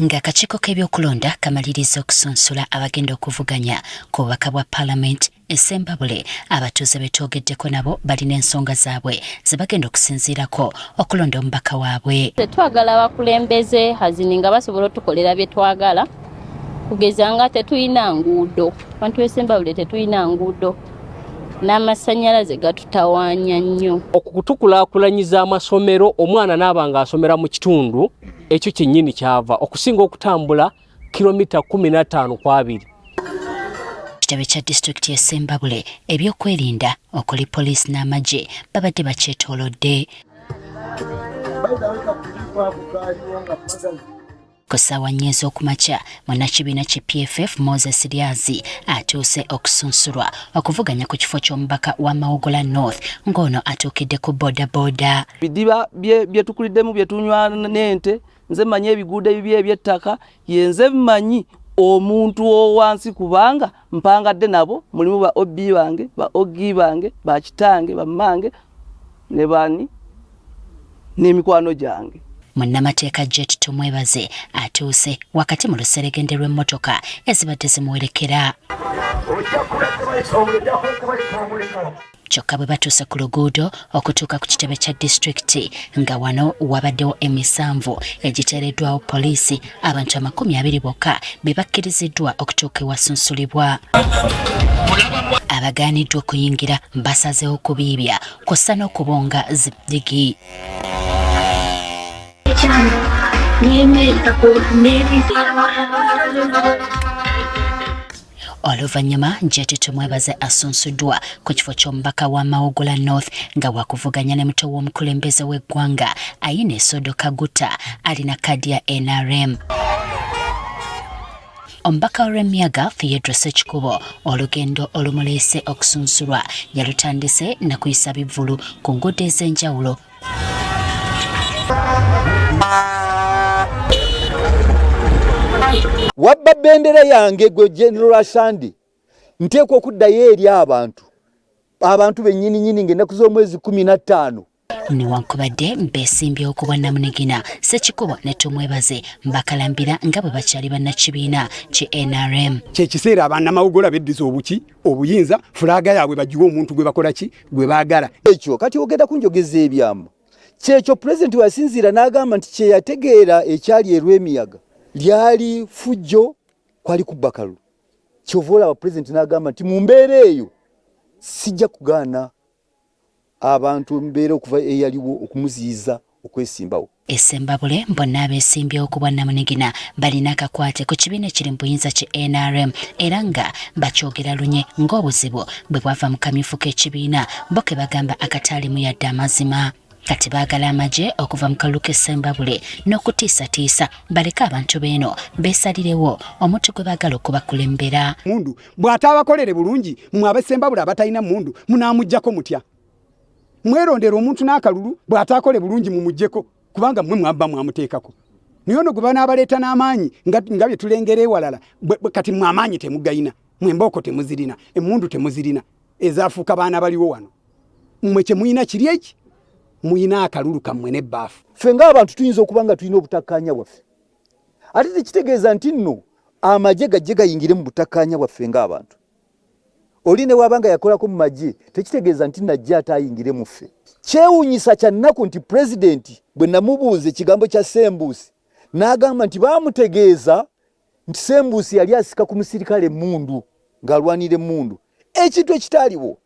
Nga akakiiko k'ebyokulonda kamaliriza okusunsula abagenda okuvuganya ku bubaka bwa Parliament Sembabule, abatuuze betwogeddeko nabo balina ensonga zaabwe ze bagenda okusinziirako okulonda omubaka waabwe. Tetwagala abakulembeze hazini nga basobola otukolera bye twagala, kugeza nga tetulina nguudo. Abantu b'e Sembabule tetulina nguudo, n'amasannyalaze gatutawaanya nnyo. Okutukulaakulanyiza amasomero, omwana n'abanga asomera mu kitundu ekyo kyennyini kyava okusinga okutambula kilomita 15 Kitebe kya disitulikiti ya Sembabule, ebyokwerinda okuli poliisi n'amagye babadde bakyetoolodde. Ku ssaawa 4 ez'okumakya, munnakibiina ki PFF Moses Lyazi atuuse okusunsulwa okuvuganya ku kifo ky'omubaka wa Mawogala North ng'ono atuukidde ku bodaboda. Bidiba bye tukuliddemu bye tunywa n'ente, nze mmanyi ebiguudo ebibye eby'ettaka, yenze mmanyi omuntu owansi kubanga mpangadde nabo, mulimu ba obi bange, ba ogi bange, ba kitange, ba mmange ne bani n'emikwano gyange. Munnamateeka Jet Tumwebaze atuuse wakati mu luseregende lw'emmotoka ezibadde zimuwerekera. Kyokka bwe batuuse ku luguudo okutuuka ku kitebe kya disitulikiti nga wano wabaddewo emisanvu egiteereddwawo poliisi, abantu 20 bokka be bakkiriziddwa okutuuka ewasunsulibwa. Abagaaniddwa okuyingira basazeewo kubiibya kw'ossa n'okubonga zipdigi. Oluvannyuma Jet Tumwebaze asunsuddwa ku kifo ky'omubaka wa Mawogala North nga wakuvuganya ne muto w'omukulembeze w'eggwanga Ayine Sodo Kaguta alina kadi ya NRM. Omubaka wa Lwemiyaga Theodore Ssekikubo olugendo olumuleese okusunsulwa yalutandise na kuyisa bivvulu ku nguudo ez'enjawulo. Wabba bendera yange gwe Emmanuel Rwashande nteekwa okuddayo eri abantu bennyini ng'ennaku z'omwezi 15. Newankubadde beesimbyewo ku bwannamunigina, Ssekikubo ne Tumwebaze bakalambira nga bwe bakyali bannakibiina ki NRM. Kyekiseera abannamawogala beddiza obuyinza, fulaaga yaabwe bagiwa omuntu gwe bakola ki gwe baagala. Ekyo kati ogenda kunjogeza ebyama. Kyekyo pulezidenti wasinziira n'agamba nti kye yategeera ekyali e Lwemiyaga lyali fujjo kwali kubba kalulu. Kyova olaba pulezidenti n'agamba nti mu mbeera eyo sijja kugaana abantu mbeera okuva eyaliwo okumuziyiza okwesimbawo. Sembabule bonna abeesimbyewo ku bwannamunigina balina akakwate ku kibiina ekiri mu buyinza ki NRM era nga bakyogera lunye ng'obuzibu bwe bwava mu kamyufu k'ekibiina bo ke bagamba akataalimu yadde amazima. Kati baagala amagye okuva mu kalulu k'e Sembabule n'okutiisatiisa baleke abantu beeno beesalirewo omuntu gwe baagala okubakulembera. Mundu bw'ataabakolere bulungi mmwe ab'e Sembabule abatalina mundu munaamuggyako mutya? Mwerondera omuntu n'akalulu bw'ataakole bulungi mumuggyeko kubanga mmwe mwabba mwamuteekako. Naye ono gwe banaabaleeta n'amaanyi nga bye tulengera ewalala kati mmwe amaanyi temugayina, mmwe embooko temuzirina, emmundu temuzirina, ezaafuuka baana baliwo wano. Mmwe kye muyina kiri eki? Muyina akalulu kammwe n'ebbaafu. Ffe ng'abantu tuyinza okuba nga tulina obutakkaanya bwaffe. Ate tekitegeeza nti nno amagye gajje gayingire mu butakkaanya bwaffe ng'abantu. Oli ne wabanga yakolako mu magye tekitegeeza nti najja atayingire mu ffe. Kyewuunyisa kya nnaku nti pulezidenti bwe namubuuza ekigambo kya Sembuusi n'agamba nti baamutegeeza nti Sembuusi yali asika ku musirikale mundu ng'alwanira emmundu. Ekintu ekitaaliwo.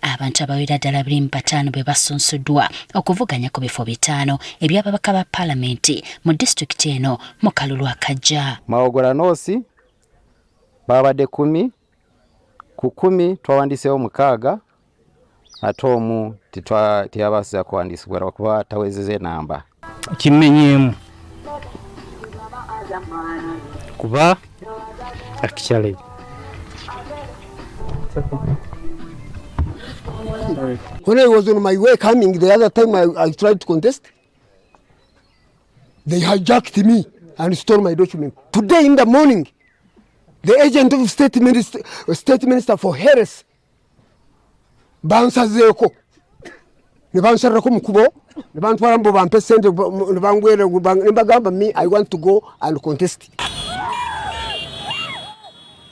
Abantu abawera ddala 25 be basunsuddwa okuvuganya ku bifo 5 eby'ababaka ba Paalamenti mu disitulikiti eno mu kalulu akajja. Mawogala North babadde 10, ku 10 twawandiseewo 6 ate omu teyabasiza kuwandisibwa lwakuba tawezeze namba. Kimenyeemu kuba akikyale. When I was on my way coming, the other time I tried to contest, they hijacked me and stole my document. Today in the morning, the agent of State Minister for Harris, Bansa Zeko, ne bansarako mukubo ne bantwala mbo bampe sente ne bangwere ne bagamba me I want to go and contest.